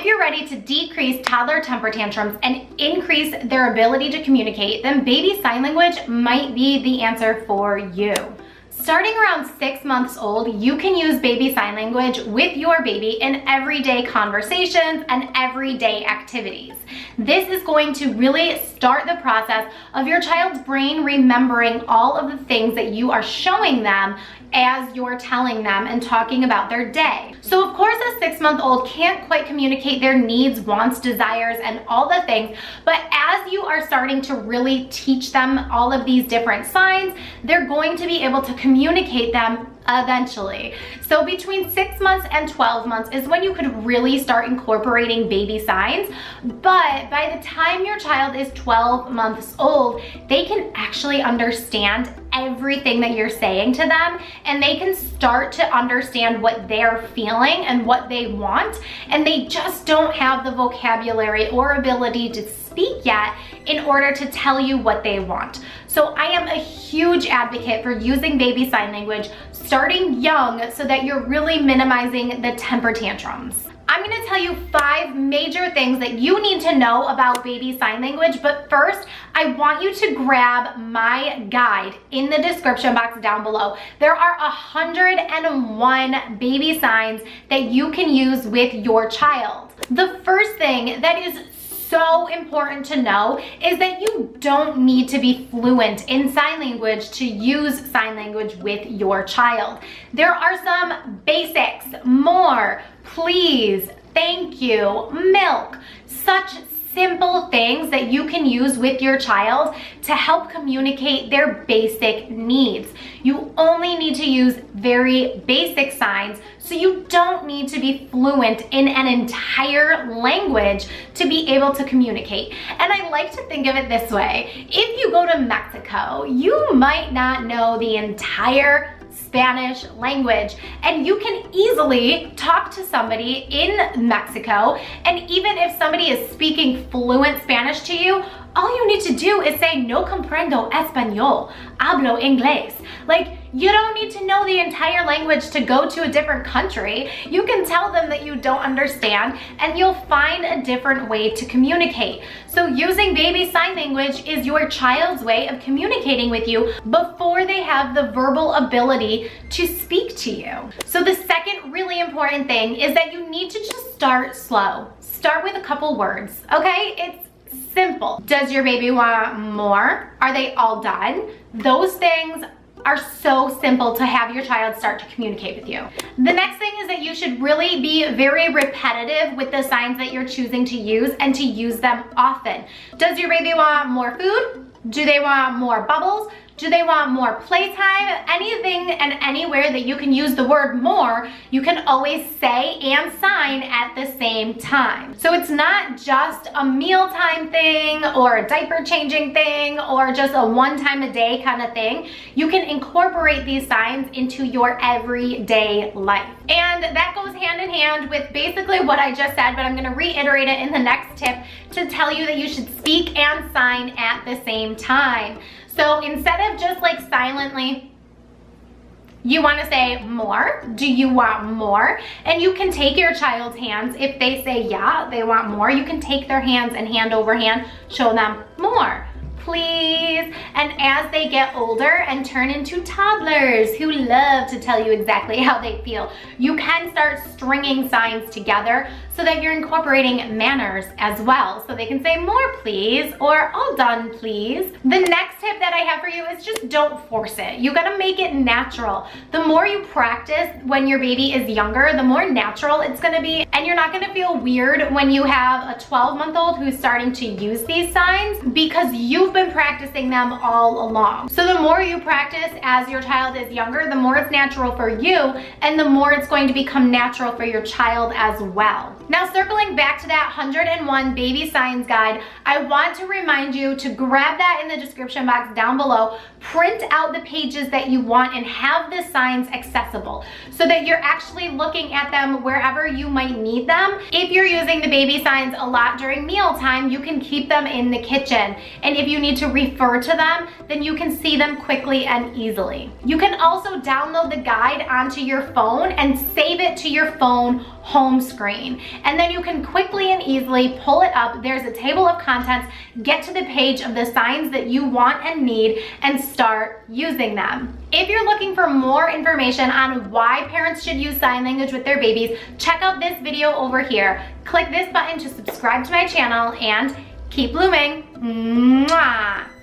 if you're ready to decrease toddler temper tantrums and increase their ability to communicate, then baby sign language might be the answer for you. Starting around 6 months old, you can use baby sign language with your baby in everyday conversations and everyday activities. This is going to really start the process of your child's brain remembering all of the things that you are showing them as you're telling them and talking about their day. So of course a 6-month-old can't quite communicate their needs, wants, desires, and all the things, but as you are starting to really teach them all of these different signs, they're going to be able to communicate them eventually. So between 6 months and 12 months is when you could really start incorporating baby signs. But by the time your child is 12 months old, they can actually understand everything that you're saying to them, and they can start to understand what they're feeling and what they want, and they just don't have the vocabulary or ability to speak yet in order to tell you what they want. So I am a huge advocate for using baby sign language starting young so that you're really minimizing the temper tantrums. I'm gonna tell you 5 major things that you need to know about baby sign language, but first, I want you to grab my guide in the description box down below. There are 101 baby signs that you can use with your child. The first thing that is so important to know is that you don't need to be fluent in sign language to use sign language with your child. There are some basics: more, please, thank you, milk, such simple things that you can use with your child to help communicate their basic needs. You only need to use very basic signs, so you don't need to be fluent in an entire language to be able to communicate. And I like to think of it this way: if you go to Mexico, you might not know the entire Spanish language, and you can easily talk to somebody in Mexico, and even if somebody is speaking fluent Spanish to you, all you need to do is say, "No comprendo español, hablo inglés." Like, you don't need to know the entire language to go to a different country. You can tell them that you don't understand, and you'll find a different way to communicate. So using baby sign language is your child's way of communicating with you before they have the verbal ability to speak to you. So the second really important thing is that you need to just start slow. Start with a couple words, okay? It's simple. Does your baby want more? Are they all done? Those things are so simple to have your child start to communicate with you. The next thing is that you should really be very repetitive with the signs that you're choosing to use, and to use them often. Does your baby want more food? Do they want more bubbles? Do they want more playtime? Anything and anywhere that you can use the word more, you can always say and sign at the same time. So it's not just a mealtime thing or a diaper changing thing or just a one time a day kind of thing. You can incorporate these signs into your everyday life. And that goes hand in hand with basically what I just said, but I'm gonna reiterate it in the next tip to tell you that you should speak and sign at the same time. So instead of just like silently, you want to say more. Do you want more? And you can take your child's hands. If they say yeah, they want more, you can take their hands and hand over hand, show them more, please. And as they get older and turn into toddlers who love to tell you exactly how they feel, you can start stringing signs together so that you're incorporating manners as well. So they can say more please or all done please. The next tip that I have for you is just don't force it. You gotta make it natural. The more you practice when your baby is younger, the more natural it's gonna be, and you're not gonna feel weird when you have a 12-month-old who's starting to use these signs, because you've been practicing them all along. So the more you practice as your child is younger, the more it's natural for you, and the more it's going to become natural for your child as well. Now, circling back to that 101 baby signs guide, I want to remind you to grab that in the description box down below, print out the pages that you want, and have the signs accessible so that you're actually looking at them wherever you might need them. If you're using the baby signs a lot during mealtime, you can keep them in the kitchen. And if you need to refer to them, then you can see them quickly and easily. You can also download the guide onto your phone and save it to your phone home screen. And then you can quickly and easily pull it up. There's a table of contents, get to the page of the signs that you want and need, and start using them. If you're looking for more information on why parents should use sign language with their babies, check out this video over here. Click this button to subscribe to my channel and keep blooming. Mwah!